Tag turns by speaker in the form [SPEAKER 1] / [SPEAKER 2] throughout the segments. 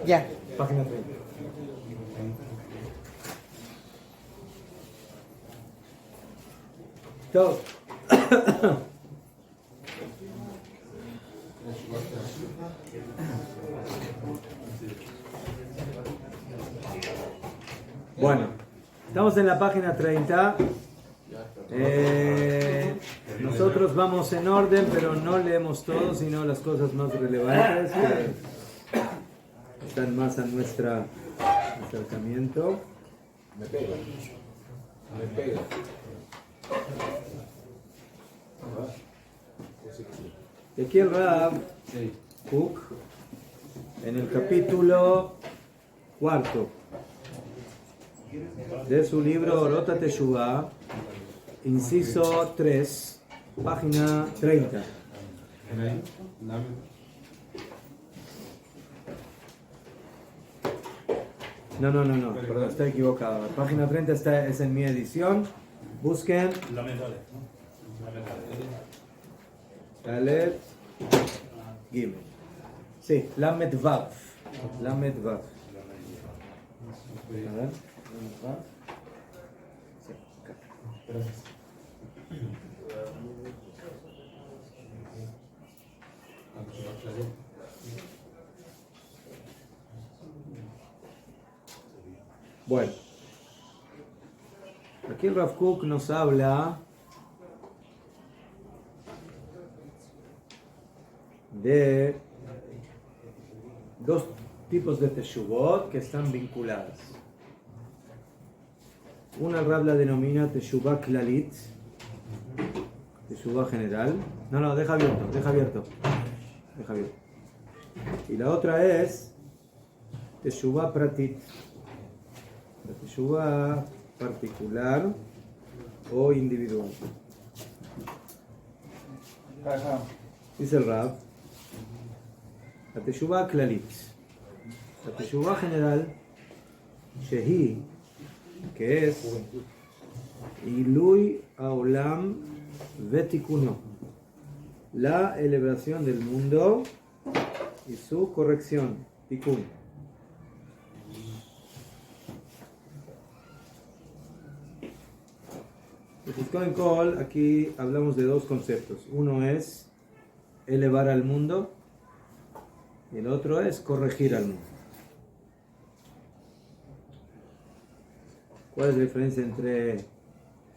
[SPEAKER 1] Ya.
[SPEAKER 2] Página 30. Todo. Bueno, estamos en la página 30. Nosotros vamos en orden, pero no leemos todo, sino las cosas más relevantes que están más a nuestro acercamiento.
[SPEAKER 3] Me pega. Me pega.
[SPEAKER 2] Y aquí el Rav Kook, en el capítulo 4 de su libro Orota Teshuvah, inciso 3, página 30. No, perdón, estoy equivocado. La página 30 es en mi edición. Busquen Dalet Gimel. Sí, Lamed Vav. Lamed Vav. A ver, Lamed Vav. Sí, acá. Bueno, aquí el Rav Kook nos habla de dos tipos de teshuvot que están vinculadas. Una Rav la denomina teshuvah klalit, teshuvah general. No, deja abierto. Y la otra es teshuvah pratit, la teshuvah particular o individual. Dice el Rav, la teshuvah klalit, la teshuvah general, shehi, que es Ilui Haolam Vetikuno, la elevación del mundo y su corrección, Tikun. Entonces, aquí hablamos de dos conceptos. Uno es elevar al mundo y el otro es corregir al mundo. ¿Cuál es la diferencia entre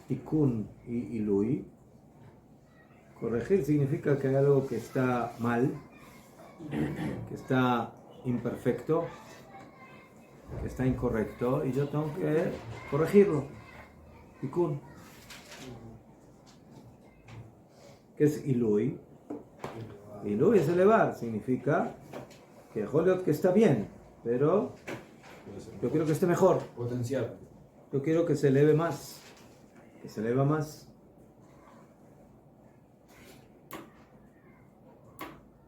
[SPEAKER 2] Tikun y Ilui? Corregir significa que hay algo que está mal, que está imperfecto, que está incorrecto y yo tengo que corregirlo. Tikun. ¿Qué es Ilui? Ilui es elevar, significa que Joliot que está bien, pero yo quiero que esté mejor.
[SPEAKER 3] Potencial.
[SPEAKER 2] Yo quiero que se eleve más, que se eleva más.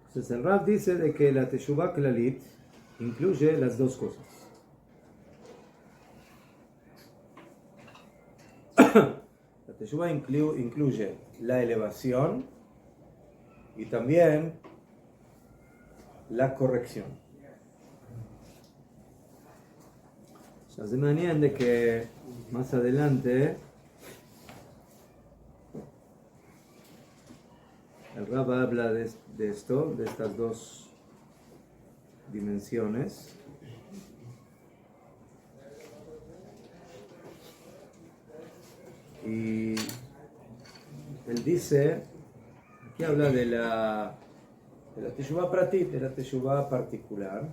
[SPEAKER 2] Entonces el Rav dice de que la Teshuvah Klalit incluye las dos cosas. La Teshuvah incluye la elevación y también la corrección. Se me entiende que más adelante el Rav habla de esto, de estas dos dimensiones. Y él dice, aquí habla de la teshuvah pratit, de la teshuvah particular.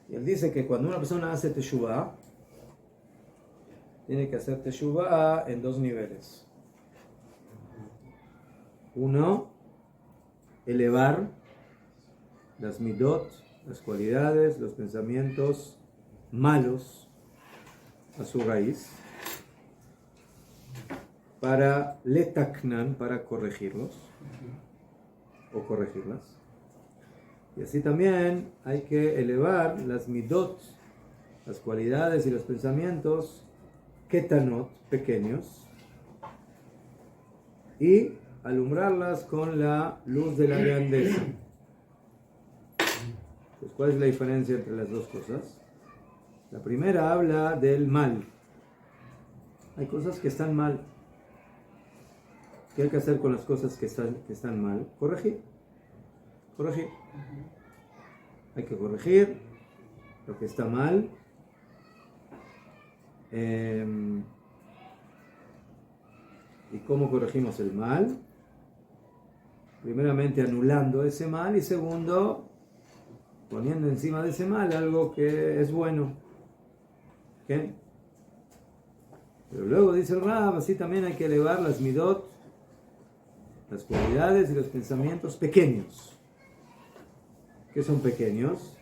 [SPEAKER 2] Y él dice que cuando una persona hace teshuvah, tiene que hacer teshuvah en dos niveles. Uno, elevar las midot, las cualidades, los pensamientos malos a su raíz, para letaknan, para corregirlos o corregirlas. Y así también hay que elevar las midot, las cualidades y los pensamientos ketanot, pequeños, y alumbrarlas con la luz de la grandeza. ¿Cuál es la diferencia entre las dos cosas? La primera habla del mal. Hay cosas que están mal. ¿Qué hay que hacer con las cosas que están mal? Corregir. Corregir. Hay que corregir lo que está mal. ¿Y cómo corregimos el mal? Primeramente anulando ese mal y segundo poniendo encima de ese mal algo que es bueno. ¿Okay? Pero luego dice el Rab, así también hay que elevar las midot, las cualidades y los pensamientos pequeños. ¿Qué son pequeños?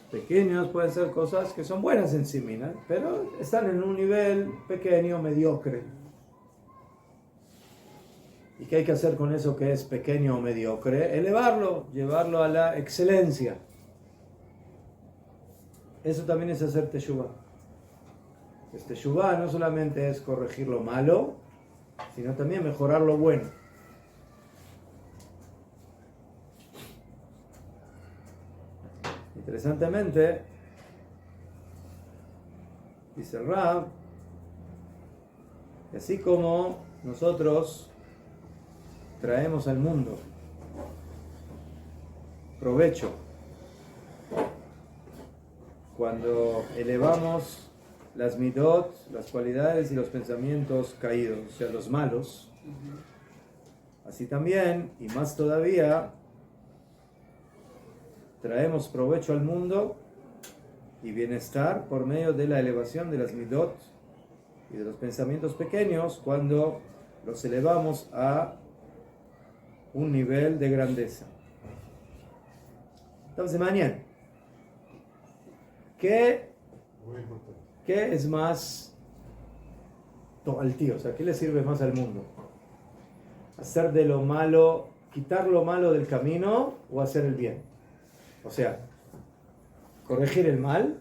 [SPEAKER 2] Pequeños pueden ser cosas que son buenas en sí mismas, pero están en un nivel pequeño, mediocre. ¿Y qué hay que hacer con eso que es pequeño o mediocre? Elevarlo, llevarlo a la excelencia. Eso también es hacer teshuvah. Teshuvah no solamente es corregir lo malo, sino también mejorar lo bueno. Interesantemente, dice el Rab, que así como nosotros traemos al mundo provecho cuando elevamos las midot, las cualidades y los pensamientos caídos, o sea, los malos, así también, y más todavía, traemos provecho al mundo y bienestar por medio de la elevación de las midot y de los pensamientos pequeños cuando los elevamos a un nivel de grandeza. Entonces, mañana, ¿qué es más toaltí? O sea, ¿qué le sirve más al mundo? ¿Hacer de lo malo, quitar lo malo del camino o hacer el bien? O sea, ¿corregir el mal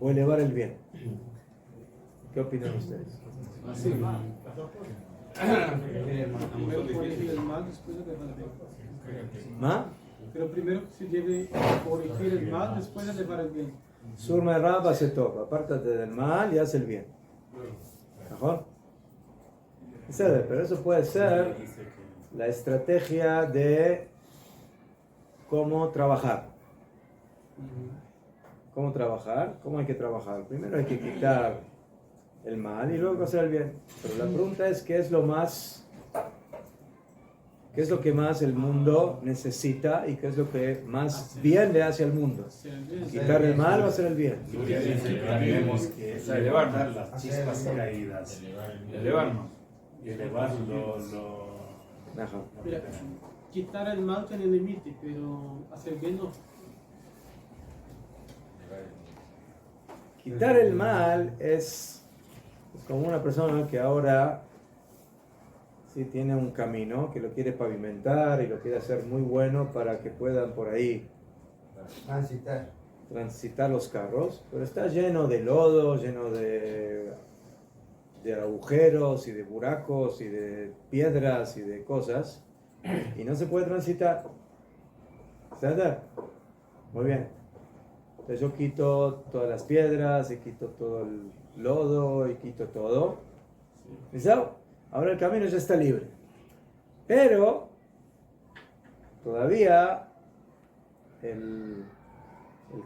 [SPEAKER 2] o elevar el bien? ¿Qué opinan ustedes?
[SPEAKER 1] Así, primero corregir el mal, después elevar el bien.
[SPEAKER 2] ¿Ma?
[SPEAKER 1] Pero primero se debe corregir el mal, después elevar el bien.
[SPEAKER 2] Surma Rab hace todo. Apártate del mal y haz el bien. ¿Mejor? Pero eso puede ser la estrategia de cómo trabajar. ¿Cómo trabajar? ¿Cómo hay que trabajar? Primero hay que quitar el mal y luego hacer el bien. Pero la pregunta es, ¿qué es lo que más el mundo necesita y qué es lo que más bien le hace al mundo? ¿Quitar el mal o hacer el bien?
[SPEAKER 4] Tenemos que elevar las chispas caídas, elevarnos y elevar
[SPEAKER 1] Mira, quitar el mal tiene límite, pero hacer bien no.
[SPEAKER 2] Quitar el mal es como una persona que ahora sí tiene un camino, que lo quiere pavimentar y lo quiere hacer muy bueno para que puedan por ahí transitar los carros, pero está lleno de lodo, lleno de agujeros y de buracos y de piedras y de cosas, y no se puede transitar. ¿Está? Muy bien. Entonces yo quito todas las piedras y quito todo el lodo y quito todo. ¿Listo? Ahora el camino ya está libre. Pero todavía el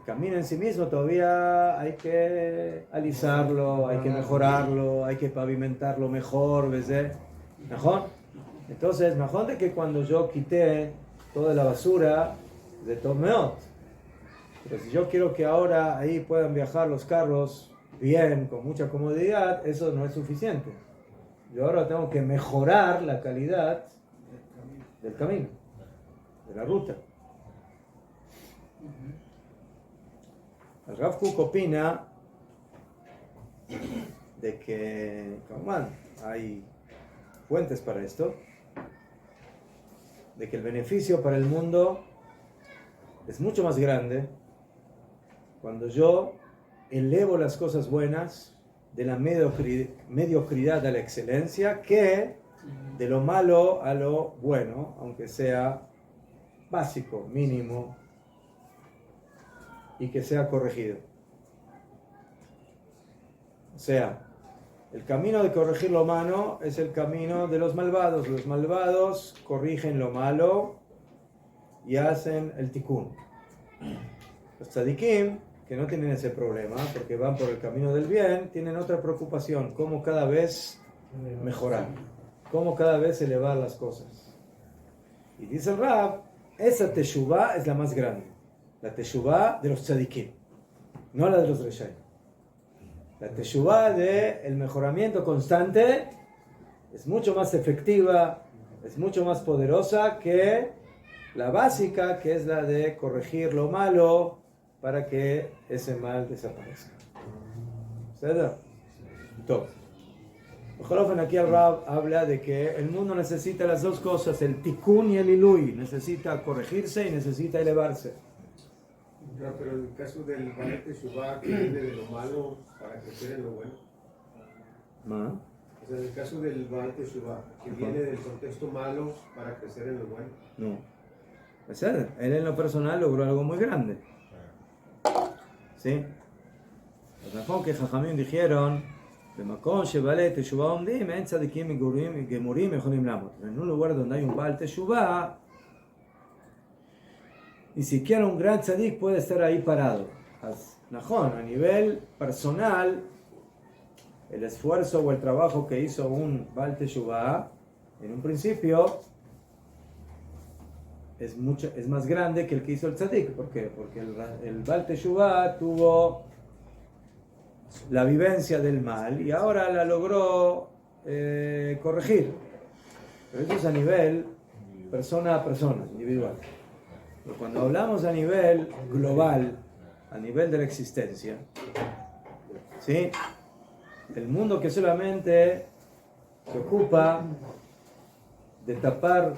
[SPEAKER 2] camino en sí mismo todavía hay que alisarlo, hay que mejorarlo, hay que pavimentarlo mejor, ¿ves? ¿Mejor? Entonces, mejor de que cuando yo quité toda la basura de Tomeot. Pero si yo quiero que ahora ahí puedan viajar los carros bien, con mucha comodidad, eso no es suficiente. Yo ahora tengo que mejorar la calidad del camino, de la ruta. El Rav Kook opina de que, como hay fuentes para esto, de que el beneficio para el mundo es mucho más grande cuando yo elevo las cosas buenas de la mediocridad a la excelencia que de lo malo a lo bueno, aunque sea básico, mínimo. y que sea corregido. O sea, el camino de corregir lo malo es el camino de los malvados. Los malvados corrigen lo malo y hacen el tikkun. Los tzadikim, que no tienen ese problema, porque van por el camino del bien, tienen otra preocupación, cómo cada vez mejorar, cómo cada vez elevar las cosas. Y dice el Rab, esa teshuvá es la más grande, la teshuvá de los tzadikim, no la de los reshayim. La teshuvá del mejoramiento constante es mucho más efectiva, es mucho más poderosa que la básica, que es la de corregir lo malo para que ese mal desaparezca. ¿Cierto? Entonces, aquí el Rab habla de que el mundo necesita las dos cosas, el tikkun y el ilui. Necesita corregirse y necesita elevarse.
[SPEAKER 5] No, pero en el caso del Baal Teshuvah, que viene de lo malo para crecer en lo bueno.
[SPEAKER 2] ¿Ma?
[SPEAKER 5] O sea, en el caso del Baal Teshuvah, que viene del contexto malo para crecer en lo bueno.
[SPEAKER 2] No. O sea, él en lo personal logró algo muy grande. ¿Sí? Pues mejor que Jajamim dijeron, en un lugar donde hay un Baal Teshuvah, ni siquiera un gran tzadik puede estar ahí parado. A nivel personal, el esfuerzo o el trabajo que hizo un Baal Teshuvah, en un principio, es más grande que el que hizo el tzadik. ¿Por qué? Porque el Baal Teshuvah tuvo la vivencia del mal y ahora la logró corregir. Pero eso es a nivel persona a persona, individual. Pero cuando hablamos a nivel global, a nivel de la existencia, ¿sí? El mundo que solamente se ocupa de tapar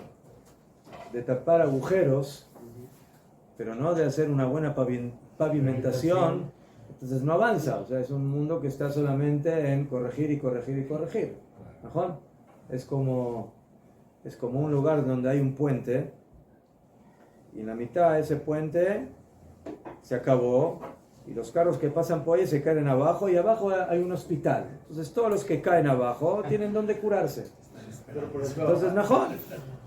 [SPEAKER 2] agujeros, pero no de hacer una buena pavimentación, entonces no avanza. O sea, es un mundo que está solamente en corregir y corregir y corregir. ¿No? Es como un lugar donde hay un puente y en la mitad de ese puente se acabó y los carros que pasan por ahí se caen abajo y abajo hay un hospital. Entonces todos los que caen abajo tienen donde curarse. Entonces, mejor,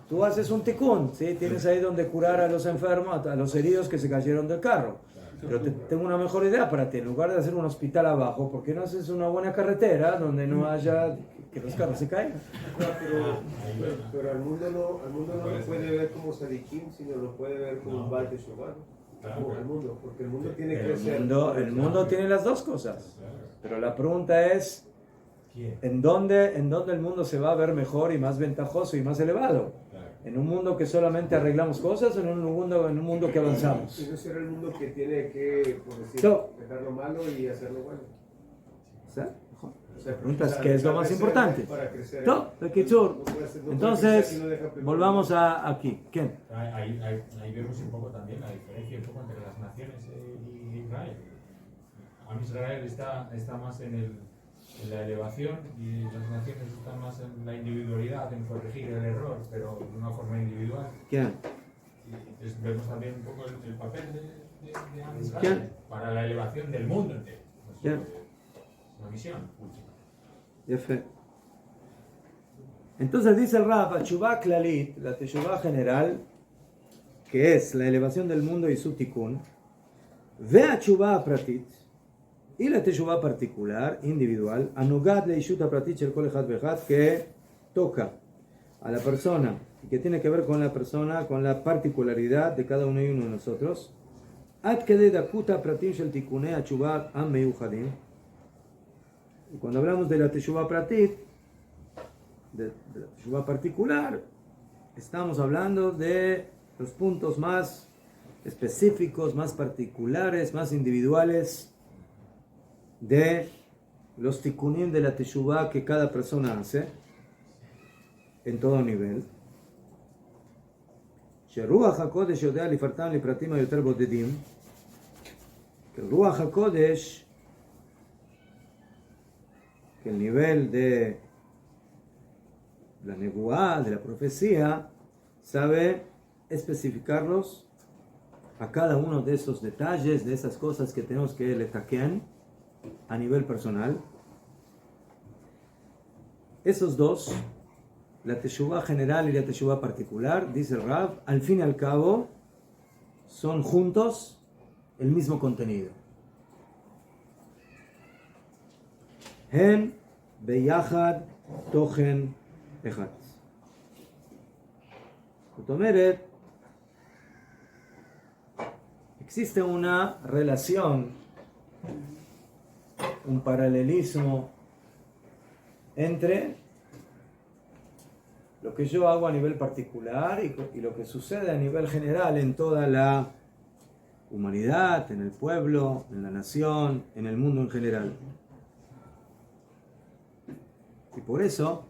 [SPEAKER 2] tú haces un tikkun, ¿sí? Tienes ahí donde curar a los enfermos, a los heridos que se cayeron del carro. Pero tengo una mejor idea para ti. En lugar de hacer un hospital abajo, ¿por qué no haces una buena carretera donde no haya que los carros se caigan?
[SPEAKER 5] Pero al mundo no lo puede ver como Sadikim, sino lo puede ver como un Baal Teshuvah. Al mundo, porque el mundo tiene que ser.
[SPEAKER 2] El mundo tiene las dos cosas. Pero la pregunta es, ¿en dónde el mundo se va a ver mejor y más ventajoso y más elevado? ¿En un mundo que solamente arreglamos cosas o en un mundo que avanzamos?
[SPEAKER 5] Y no será el mundo que tiene que, por decir, dejar lo malo y hacer lo bueno.
[SPEAKER 2] La pregunta es, ¿qué es lo más importante?
[SPEAKER 5] Para crecer.
[SPEAKER 2] Entonces, volvamos aquí. ¿Quién?
[SPEAKER 6] Ahí vemos un poco también la diferencia un poco entre las naciones y Israel. Israel está más en la elevación y las naciones están más en la individualidad, en corregir el error, pero de una forma individual.
[SPEAKER 2] ¿Quién?
[SPEAKER 6] Y entonces vemos también un poco el papel de Israel
[SPEAKER 2] ¿Quién?
[SPEAKER 6] para la elevación del mundo entero.
[SPEAKER 2] ¿Quién?
[SPEAKER 6] Una misión última.
[SPEAKER 2] Entonces dice el Rab, Teshuvah Klalit, la Teshuvah general, que es la elevación del mundo y su tikkun, ve a Teshuvah Pratit, y la Teshuvah particular, individual, Anugat Leishut Pratit Shel Kol Echad Ve'echad, que toca a la persona y que tiene que ver con la persona, con la particularidad de cada uno y uno de nosotros. Ad Kedei Dakuta Pratim Shel Tikkunei Teshuvah Am Meyuchadim. Y cuando hablamos de la Teshuvah Pratit, de la Teshuvah particular, estamos hablando de los puntos más específicos, más particulares, más individuales de los tikkunim de la Teshuvah que cada persona hace en todo nivel. שרוח הקודש יודע לפרטם לפרטים היותר בודדים, que רוח הקודש, que el nivel de la nebuá, de la profecía, sabe especificarlos a cada uno de esos detalles, de esas cosas que tenemos que le taquen a nivel personal. Esos dos, la teshuvá general y la teshuvá particular, dice el Rav, al fin y al cabo, son juntos el mismo contenido. Hen beyachad tochen echad. Existe una relación, un paralelismo entre lo que yo hago a nivel particular y lo que sucede a nivel general en toda la humanidad, en el pueblo, en la nación, en el mundo en general. Y por eso,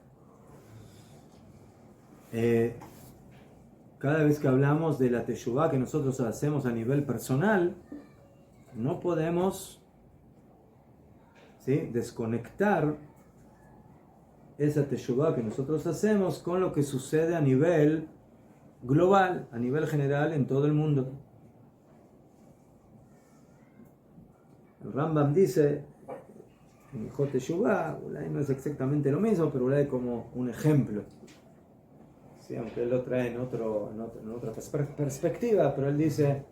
[SPEAKER 2] cada vez que hablamos de la teshuvá que nosotros hacemos a nivel personal, no podemos, ¿sí?, desconectar esa teshuvá que nosotros hacemos con lo que sucede a nivel global, a nivel general en todo el mundo. El Rambam dice en Hot Teshuvá, no es exactamente lo mismo, pero hay como un ejemplo. Sí, aunque él lo trae en otra perspectiva, pero él dice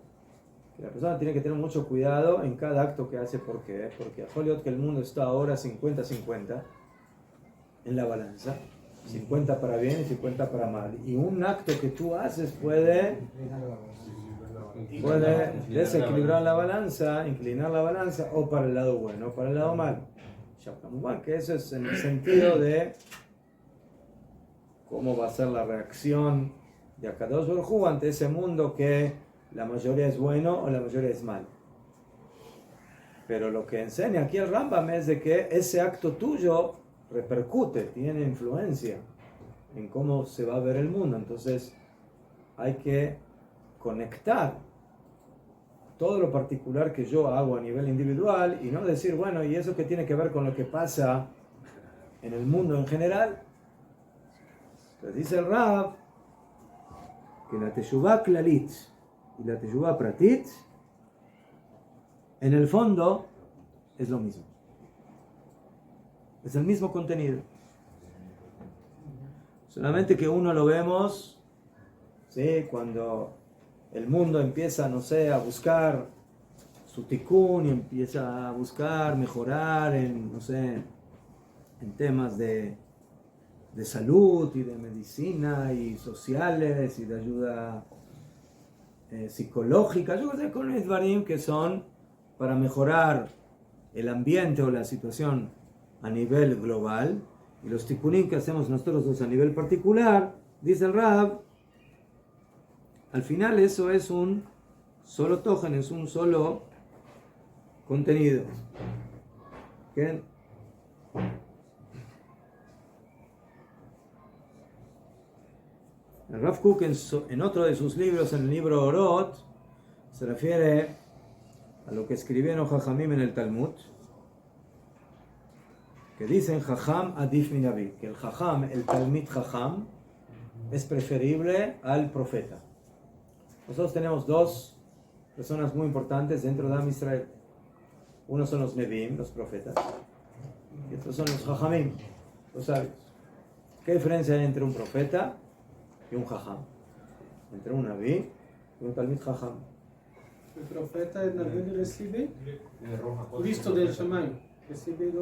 [SPEAKER 2] que la persona tiene que tener mucho cuidado en cada acto que hace. ¿Por qué? Porque a Hollywood que el mundo está ahora 50-50 en la balanza, 50 para bien y 50 para mal. Y un acto que tú haces puede desequilibrar la balanza, inclinar la balanza, o para el lado bueno o para el lado malo. Que eso es en el sentido de cómo va a ser la reacción de Akadosh Baruj Hu ante ese mundo que la mayoría es bueno o la mayoría es malo. Pero lo que enseña aquí el Rambam es de que ese acto tuyo repercute, tiene influencia en cómo se va a ver el mundo. Entonces hay que conectar todo lo particular que yo hago a nivel individual y no decir, bueno, ¿y eso qué tiene que ver con lo que pasa en el mundo en general? Entonces dice el Rav que la teshuvá klalit y la teshuvá pratit en el fondo es lo mismo. Es el mismo contenido. Solamente que uno lo vemos, ¿sí?, cuando el mundo empieza, no sé, a buscar su tikkun y empieza a buscar mejorar en, no sé, en temas de salud y de medicina y sociales y de ayuda psicológica. Yo creo que con Edvarim que son para mejorar el ambiente o la situación a nivel global, y los tikkunim que hacemos nosotros dos a nivel particular, dice el Rab, al final eso es un solo tojen, es un solo contenido. ¿Qué? El Rav Kook en otro de sus libros, en el libro Orot, se refiere a lo que escribieron Jajamim en el Talmud, que dicen Jajam adif min navi, que el Jajam, el Talmid Jajam, es preferible al profeta. Nosotros tenemos dos personas muy importantes dentro de Am Israel. Uno son los Nevi'im, los profetas, y otros son los Jajamim, los sabios. ¿Qué diferencia hay entre un profeta y un Jajam? Entre un Naví y un Talmid Jajam.
[SPEAKER 1] El profeta en Naví recibe visto del Shammai. Recibe
[SPEAKER 2] el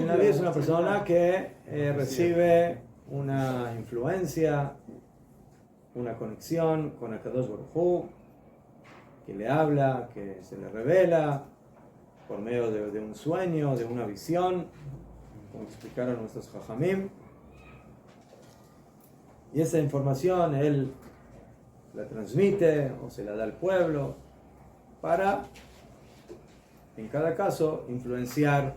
[SPEAKER 2] Naví es una persona que recibe una influencia, una conexión con Akadosh Baruj Hu, que le habla, que se le revela por medio de un sueño, de una visión, como explicaron nuestros Jajamim. Y esa información él la transmite o se la da al pueblo para, en cada caso, influenciar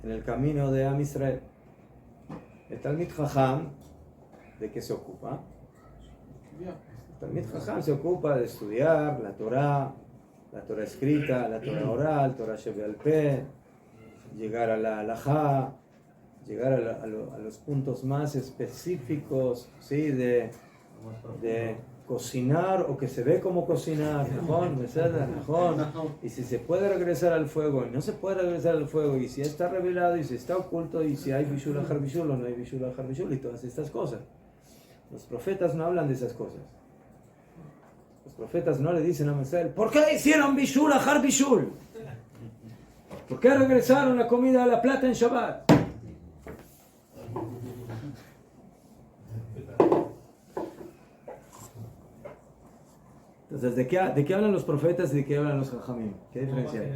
[SPEAKER 2] en el camino de Am Israel. El Talmid Jajam, ¿de qué se ocupa? El Talmid Jajam se ocupa de estudiar la Torah escrita, la Torah oral, Torah Shebe'al Peh, llegar a la halajá, llegar a los puntos más específicos, ¿sí?, de de cocinar o que se ve como cocinar, ¿najón? ¿Najón? Y si se puede regresar al fuego y no se puede regresar al fuego, y si está revelado y si está oculto, y si hay bishul ajar bishul o no hay bishul ajar bishul, y todas estas cosas. Los profetas no hablan de esas cosas. Los profetas no le dicen a Israel, ¿por qué hicieron bishul ajar bishul? ¿Por qué regresaron la comida a la plata en Shabbat? Entonces, ¿de qué hablan los profetas y de qué hablan los jajamim? ¿Qué diferencia hay?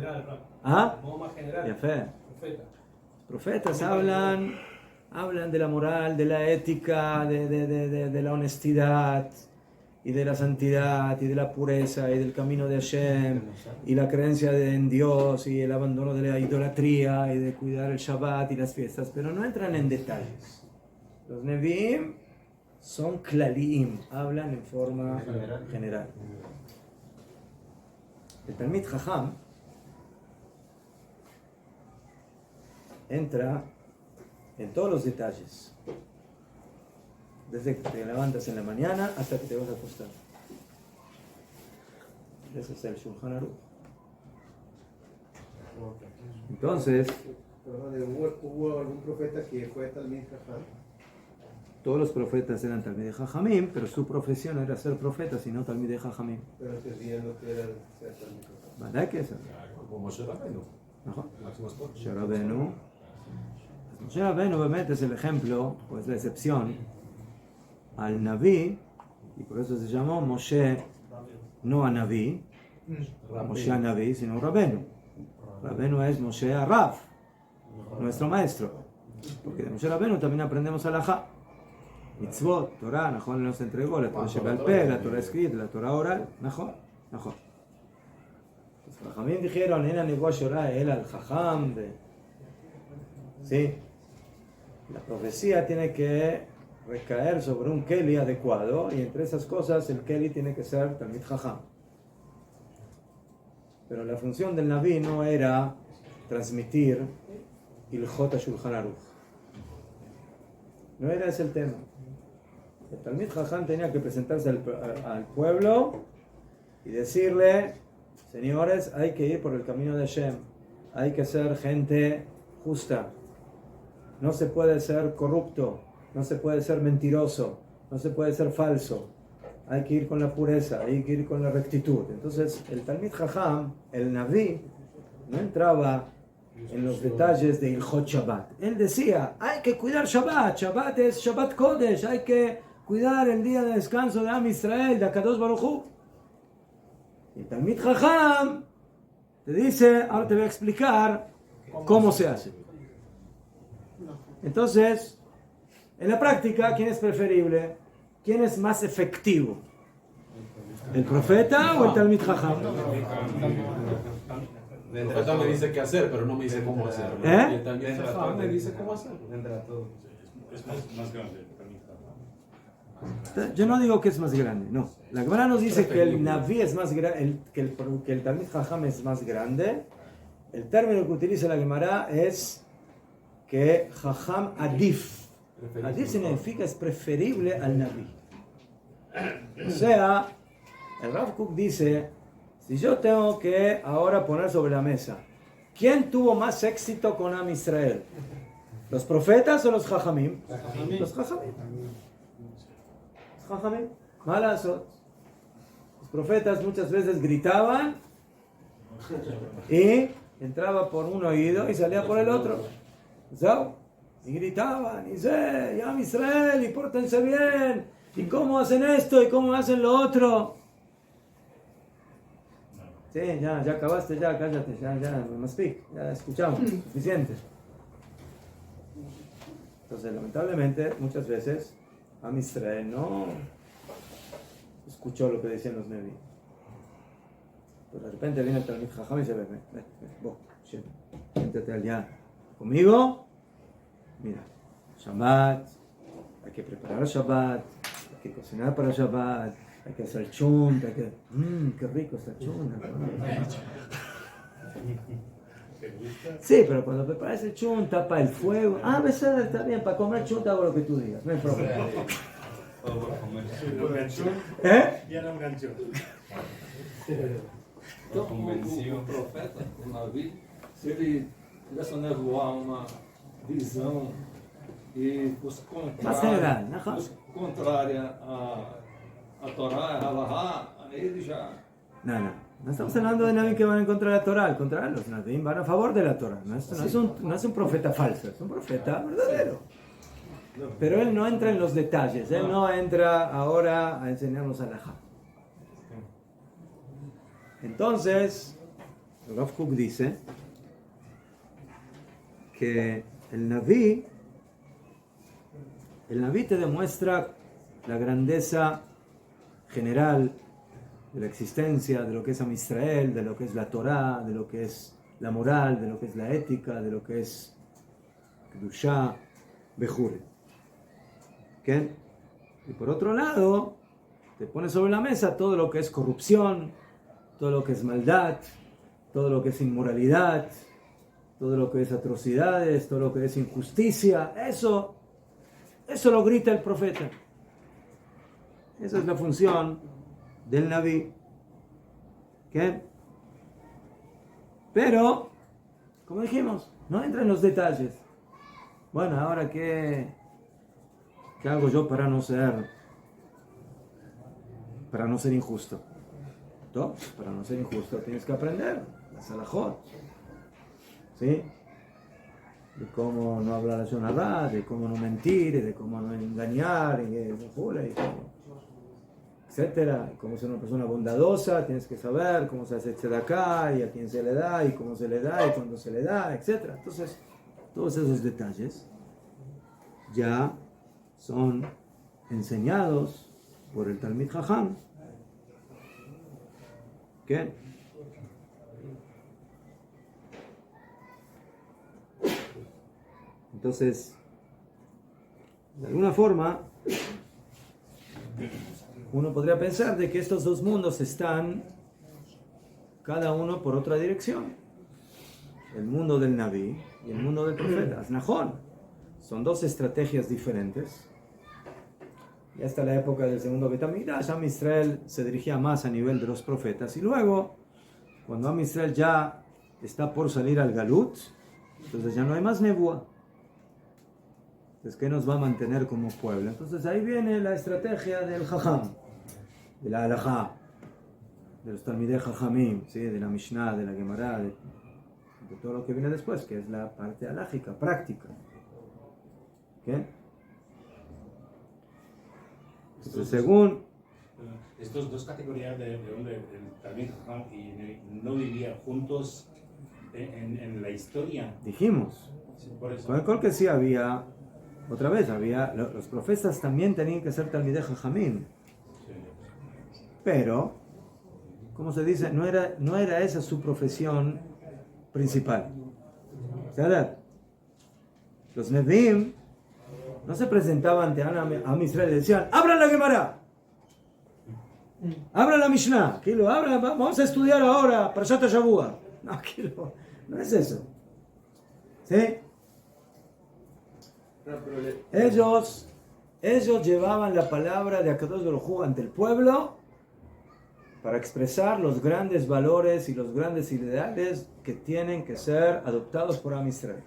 [SPEAKER 2] ¿Ah?
[SPEAKER 1] Más general.
[SPEAKER 2] Ya fe.
[SPEAKER 1] Profeta.
[SPEAKER 2] Los profetas hablan de la moral, de la ética, de la honestidad y de la santidad y de la pureza y del camino de Hashem y la creencia en Dios y el abandono de la idolatría y de cuidar el Shabbat y las fiestas, pero no entran en detalles. Los Nevi'im son klaliim, hablan en forma general. El Talmid Jajam entra en todos los detalles, desde que te levantas en la mañana hasta que te vas a acostar. Ese es el Shulchan Aruch. Entonces,
[SPEAKER 5] ¿hubo algún profeta que fue Talmid Jajam?
[SPEAKER 2] todos los profetas eran Talmidei Jajamim, pero su profesión era ser profetas y no Talmidei Jajamim.
[SPEAKER 5] Pero entendían lo que era ser Talmid Jajam.
[SPEAKER 2] ¿Verdad que eso?
[SPEAKER 3] Como Moshe Rabbeinu.
[SPEAKER 2] Ajá.
[SPEAKER 3] Máximo esfuerzo.
[SPEAKER 2] Moshe Rabbeinu. Moshe Rabbeinu obviamente es el ejemplo, o es la excepción, al Naví, y por eso se llamó Moshe, no a Naví, Moshe a Naví, sino Rabbeinu. Rabbeinu es Moshe a Rav, nuestro maestro. Porque de Moshe Rabbeinu también aprendemos alajá. Mitzvot, Torah, Najón nos entregó, la Torah Shebal Peh, la Torah escrita, la Torah oral, Najón. Los Jajamim dijeron, Ena Nebuah Shorah, él al Jajam. Sí, la profecía tiene que recaer sobre un Keli adecuado, y entre esas cosas el Keli tiene que ser Talmid Jajam. Pero la función del Naví no era transmitir Ilhot Shulchan Aruch. No era ese el tema. El Talmid Jajam tenía que presentarse al pueblo y decirle, señores, hay que ir por el camino de Hashem, hay que ser gente justa, no se puede ser corrupto, no se puede ser mentiroso, no se puede ser falso, hay que ir con la pureza, hay que ir con la rectitud. Entonces el Talmid Jajam, el Naví, no entraba en los detalles de Ilhot Shabbat. Él decía, hay que cuidar Shabbat, Shabbat es Shabbat Kodesh, hay que cuidar el día de descanso de Am Israel, de Akadosh Baruj Hu. Y el Talmid Jajam te dice, ahora te voy a explicar cómo se hace. Entonces, en la práctica, ¿quién es preferible? ¿Quién es más efectivo? ¿El profeta o el Talmid Jajam?
[SPEAKER 3] El profeta me dice qué hacer, pero no me dice cómo hacerlo. Y el Talmid Jajam me dice cómo hacerlo.
[SPEAKER 5] Entra todo.
[SPEAKER 4] Es más grande.
[SPEAKER 2] Yo no digo que es más grande, no. La Gemara nos dice que el Naví es más grande, que el Talmid Jajam es más grande. El término que utiliza la Gemara es que Jajam adif. Adif significa es preferible al Naví. O sea, el Rav Kook dice, si yo tengo que ahora poner sobre la mesa, ¿quién tuvo más éxito con Am Israel? ¿Los profetas o los Jajamim? Los Jajamim. Jajamim. Malasot. Los profetas muchas veces gritaban y entraba por un oído y salía por el otro. ¿So? Y gritaban, y ya Israel, y pórtense bien, y cómo hacen esto, y cómo hacen lo otro. Sí, ya acabaste, ya, cállate, ya, ya escuchamos, suficiente. Entonces, lamentablemente, muchas veces, Am Israel no escuchó lo que decían los Nevi. Pero de repente viene el Talmid Jajam y dice, ven, vos, siéntate allá conmigo. Mira, Shabbat, hay que preparar Shabbat, hay que cocinar para Shabbat, hay que hacer chunt, hay que... qué rico está el chunt. Sí, pero cuando preparas el chunt, tapa el fuego. Besada, está bien, para comer chunt hago lo que tú digas, no hay problema.
[SPEAKER 4] Lo enganchó.
[SPEAKER 2] ¿Eh?
[SPEAKER 4] Ya lo enganchó.
[SPEAKER 3] Então, o profeta, o Navi, se ele tivesse a nevoar uma visão e fosse contrária à Torá, a Halahá, aí ele já...
[SPEAKER 2] No estamos hablando de Naví que van en contra de la Torah, al contrario, los Navín van a favor de la Torah. No es un profeta falso, es un profeta verdadero. Pero él no entra en los detalles, él no entra ahora a enseñarnos halajá. Entonces, Rav Kook dice que el Naví te demuestra la grandeza general de la existencia, de lo que es Am Israel, de lo que es la Torá, de lo que es la moral, de lo que es la ética, de lo que es Kedushá, Bejure. ¿Qué? Y por otro lado, te pone sobre la mesa todo lo que es corrupción, todo lo que es maldad, todo lo que es inmoralidad, todo lo que es atrocidades, todo lo que es injusticia. Eso lo grita el profeta. Esa es la función del Naví. ¿Qué? Pero, como dijimos, no entra en los detalles. Bueno, ahora ¿qué hago yo para no ser injusto? ¿No? Para no ser injusto tienes que aprender la salahot, ¿sí? De cómo no hablar a Shonará, de cómo no mentir, de cómo no engañar, etcétera. Cómo ser una persona bondadosa, tienes que saber cómo se hace tzedakah y a quién se le da y cómo se le da y cuándo se le da, etcétera. Entonces, todos esos detalles ya son enseñados por el Talmid Jajam. ¿Qué? Entonces, de alguna forma, uno podría pensar de que estos dos mundos están cada uno por otra dirección. El mundo del Naví y el mundo del profeta. Asnajón. Son dos estrategias diferentes. Y hasta la época del segundo Bet HaMikdash, Am Israel se dirigía más a nivel de los profetas. Y luego, cuando Am Israel ya está por salir al Galut, entonces ya no hay más nebuá. Entonces, ¿qué nos va a mantener como pueblo? Entonces ahí viene la estrategia del Jajam, de la Halajá, de los Talmidei Jajamim, ¿sí? De la Mishnah, de la Gemara, de todo lo que viene después, que es la parte halágica, práctica. ¿Qué? Entonces, según...
[SPEAKER 4] Estos dos categorías de hombre, el Talmid Jajam y no vivían juntos en la historia.
[SPEAKER 2] Dijimos.
[SPEAKER 4] Sí, por eso.
[SPEAKER 2] Con el col que sí había... Otra vez, los profetas también tenían que ser Talmidei Jajamim. Pero, como se dice, no era esa su profesión principal. ¿Verdad? Los Nevi'im no se presentaban ante Am Israel y decían: ¡abran la Gemara! ¡Abran la Mishnah! Vamos a estudiar ahora Parashat Shavua. No es eso. ¿Sí? Ellos llevaban la palabra de Akadosh Baruj Hu ante el pueblo para expresar los grandes valores y los grandes ideales que tienen que ser adoptados por Am Israel.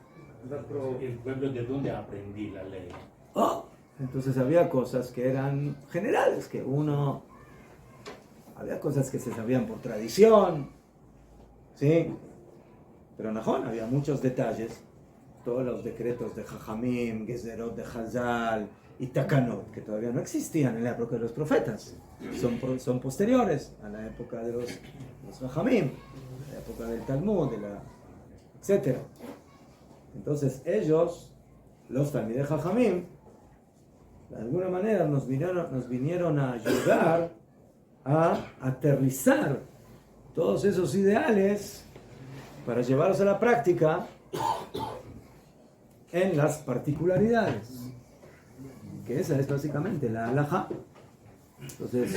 [SPEAKER 4] ¿El pueblo de dónde aprendí la ley?
[SPEAKER 2] Entonces había cosas que eran generales, había cosas que se sabían por tradición, ¿sí? Pero Najón, había muchos detalles. Todos los decretos de Jajamim, Gezerot de Hazal y Takanot, que todavía no existían en la época de los profetas, son posteriores a la época de los Jajamim, la época del Talmud, etc. Entonces ellos, los Talmidei Jajamim, de alguna manera nos vinieron a ayudar a aterrizar todos esos ideales para llevarlos a la práctica en las particularidades, que esa es básicamente la halajá. Entonces,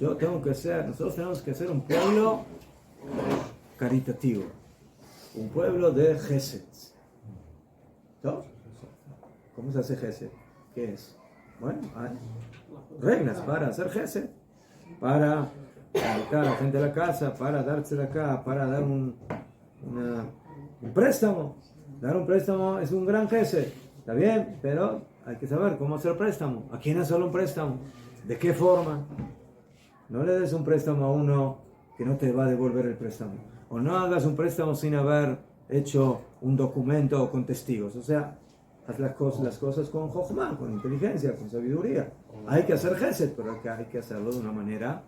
[SPEAKER 2] nosotros tenemos que ser un pueblo caritativo, un pueblo de Gesed. ¿No? ¿Cómo se hace Gesed? ¿Qué es? Bueno, hay reglas para hacer gesed, para invitar a la gente a la casa, para dársela acá, para dar un préstamo. Dar un préstamo es un gran gesed, está bien, pero hay que saber cómo hacer préstamo. ¿A quién hacer un préstamo? ¿De qué forma? No le des un préstamo a uno que no te va a devolver el préstamo. O no hagas un préstamo sin haber hecho un documento o con testigos. O sea, haz las cosas con jochma, con inteligencia, con sabiduría. Hay que hacer gesed, pero hay que hacerlo de una manera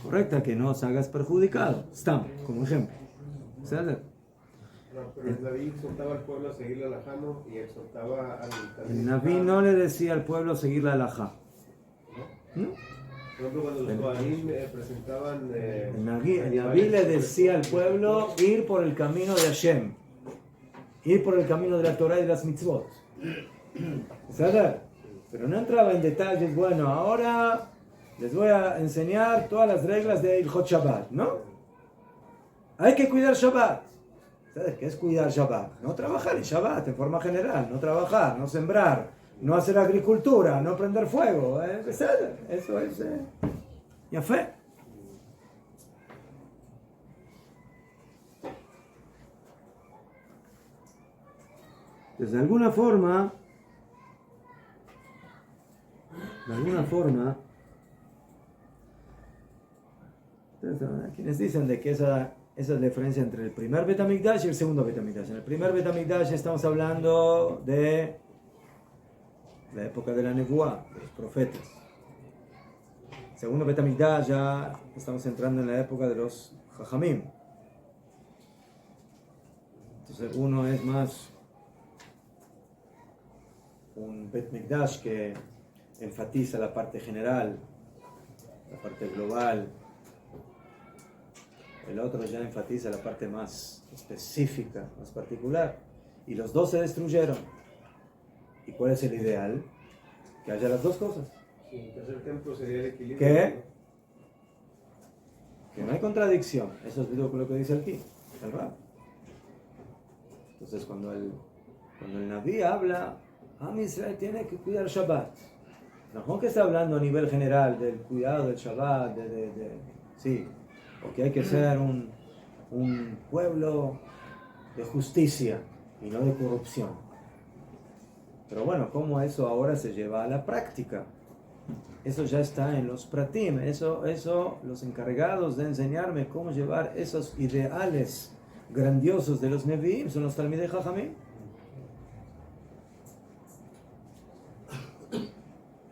[SPEAKER 2] correcta, que no os hagas perjudicado. Estamos, como ejemplo. ¿Sabes?
[SPEAKER 5] No, pero el Naví exhortaba al pueblo a seguir la halajá y exhortaba al...
[SPEAKER 2] El Naví no le decía al pueblo seguir la halajá. ¿No?
[SPEAKER 5] Por ejemplo, cuando los Kohanim presentaban...
[SPEAKER 2] El Naví le decía al pueblo ir por el camino de Hashem. Ir por el camino de la Torah y de las mitzvot. ¿Sabes? Pero no entraba en detalles, bueno, ahora les voy a enseñar todas las reglas de Ilhot Shabbat, ¿no? Hay que cuidar Shabbat. ¿Sabes qué es cuidar Shabbat? No trabajar en Shabbat en forma general, no trabajar, no sembrar, no hacer agricultura, no prender fuego. Eso es ya fe. Entonces, de alguna forma, quienes dicen de que esa es la diferencia entre el primer Bet HaMikdash y el segundo Bet HaMikdash. En el primer Bet HaMikdash estamos hablando de la época de la Nebuá, de los profetas. El segundo Bet HaMikdash ya estamos entrando en la época de los Jajamim. Entonces uno es más un Bet Mikdash que enfatiza la parte general, la parte global. El otro ya enfatiza la parte más específica, más particular. Y los dos se destruyeron. ¿Y cuál es el ideal? Que haya las dos cosas.
[SPEAKER 5] Sí, el tercer templo sería el equilibrio.
[SPEAKER 2] Que no hay contradicción. Eso es lo que dice aquí, el Rab. Entonces cuando el Naví habla, Am Israel tiene que cuidar Shabbat. No que está hablando a nivel general del cuidado del Shabbat, sí, porque hay que ser un pueblo de justicia y no de corrupción. Pero bueno, ¿cómo eso ahora se lleva a la práctica? Eso ya está en los pratim, eso los encargados de enseñarme cómo llevar esos ideales grandiosos de los Nevi'im son los Talmidei Jajamim.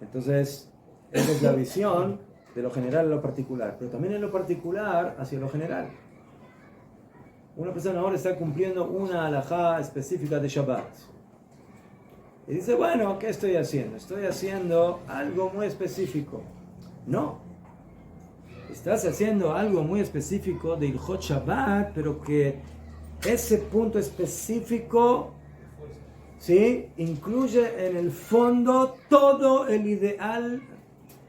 [SPEAKER 2] Entonces, esa es la visión de lo general a lo particular, pero también en lo particular hacia lo general. Una persona ahora está cumpliendo una halajá específica de Shabbat. Y dice, bueno, ¿qué estoy haciendo? Estoy haciendo algo muy específico. No. Estás haciendo algo muy específico de Ilhot Shabbat, pero que ese punto específico, ¿sí?, incluye en el fondo todo el ideal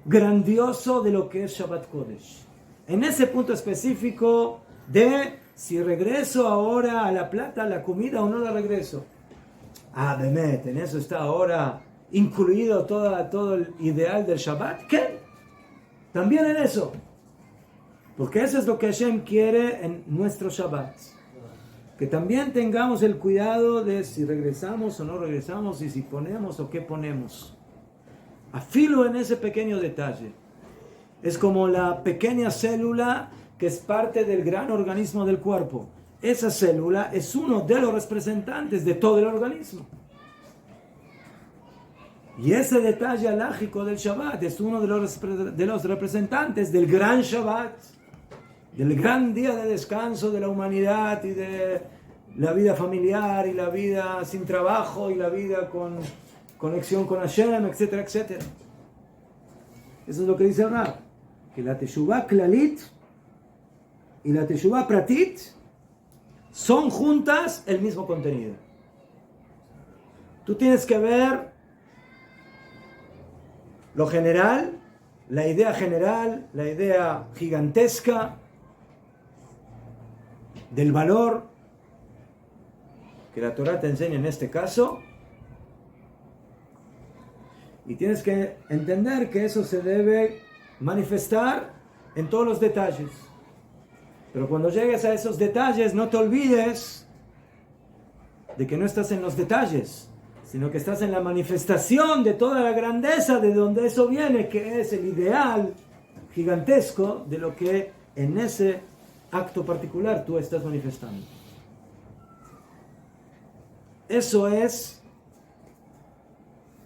[SPEAKER 2] grandioso de lo que es Shabbat Kodesh. En ese punto específico de si regreso ahora a la plata, a la comida o no la regreso. Bemet, en eso está ahora incluido todo el ideal del Shabbat. ¿Qué? También en eso. Porque eso es lo que Hashem quiere en nuestro Shabbat. Que también tengamos el cuidado de si regresamos o no regresamos y si ponemos o qué ponemos. Afilo en ese pequeño detalle. Es como la pequeña célula que es parte del gran organismo del cuerpo. Esa célula es uno de los representantes de todo el organismo. Y ese detalle alágico del Shabbat es uno de los representantes del gran Shabbat, del gran día de descanso de la humanidad y de la vida familiar y la vida sin trabajo y la vida con conexión con Hashem, etcétera, etcétera. Eso es lo que dice el Rab, que la Teshuvah Klalit y la Teshuvah Pratit son juntas el mismo contenido. Tú tienes que ver lo general, la idea gigantesca del valor que la Torah te enseña en este caso, Y tienes que entender que eso se debe manifestar en todos los detalles. Pero cuando llegues a esos detalles, no te olvides de que no estás en los detalles, sino que estás en la manifestación de toda la grandeza de donde eso viene, que es el ideal gigantesco de lo que en ese acto particular tú estás manifestando. Eso es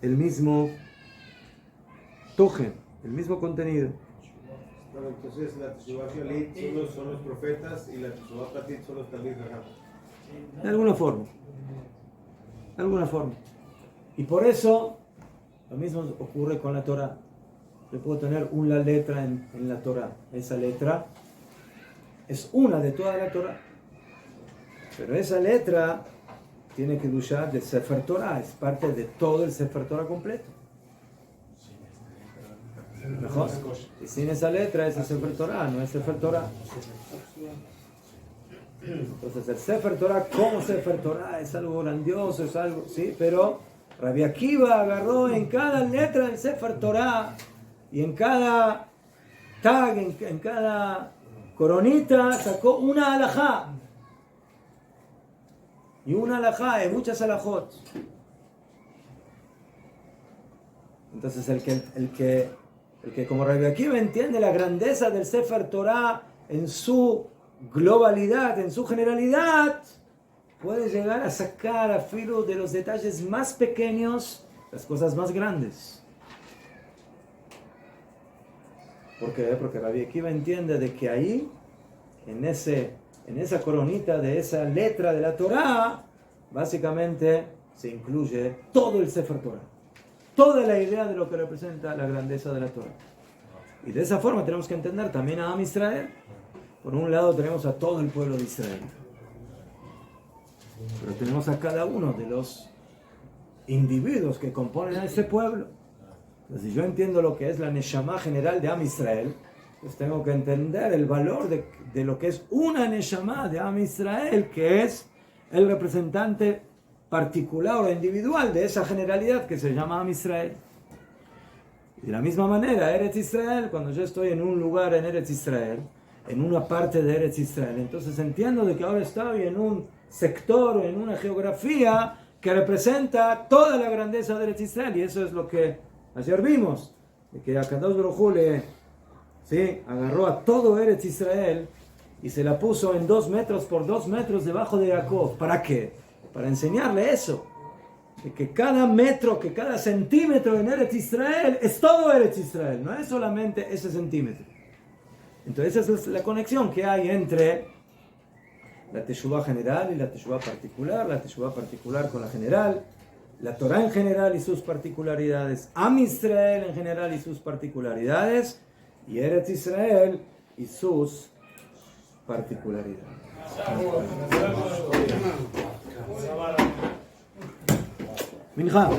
[SPEAKER 2] el mismo toje, el mismo contenido.
[SPEAKER 5] Bueno, entonces la Teshuvah Clalit son los profetas y la Teshuvah Pratit son los Talmid Jajam.
[SPEAKER 2] De alguna forma. De alguna forma. Y por eso, lo mismo ocurre con la Torah. Yo puedo tener una letra en la Torah. Esa letra es una de toda la Torah. Pero esa letra tiene que dushar de Sefer Torah. Es parte de todo el Sefer Torah completo. Mejor. Y sin esa letra es Sefer Torah, no es Sefer Torah. Entonces el Sefer Torah como Sefer Torah es algo grandioso, es algo, sí, pero Rabbi Akiva agarró en cada letra del Sefer Torah y en cada tag, en cada coronita sacó una alajá. Y una alajá, hay muchas alajot. Entonces el que como Rabbi Akiva entiende la grandeza del Sefer Torah en su globalidad, en su generalidad, puede llegar a sacar a filo de los detalles más pequeños las cosas más grandes. ¿Por qué? Porque Rabbi Akiva entiende de que ahí, en esa coronita de esa letra de la Torah, básicamente se incluye todo el Sefer Torah. Toda la idea de lo que representa la grandeza de la Torah. Y de esa forma tenemos que entender también a Am Israel. Por un lado tenemos a todo el pueblo de Israel. Pero tenemos a cada uno de los individuos que componen a ese pueblo. Entonces, si yo entiendo lo que es la Neshama general de Am Israel, pues tengo que entender el valor de lo que es una Neshama de Am Israel, que es el representante particular o individual de esa generalidad que se llama Am Israel. Y de la misma manera, Eretz Israel, cuando yo estoy en un lugar en Eretz Israel, en una parte de Eretz Israel, entonces entiendo de que ahora estoy en un sector o en una geografía que representa toda la grandeza de Eretz Israel, y eso es lo que ayer vimos, de que Akadosh Baruj Hu agarró a todo Eretz Israel y se la puso en 2 metros por 2 metros debajo de Jacob. ¿Para qué? Para enseñarle eso, de que cada metro, que cada centímetro en Eretz Israel es todo Eretz Israel, no es solamente ese centímetro. Entonces esa es la conexión que hay entre la Teshuvah general y la Teshuvah particular, la Teshuvah particular con la general, la Torah en general y sus particularidades, Am Israel en general y sus particularidades, y Eretz Israel y sus particularidades. Minja.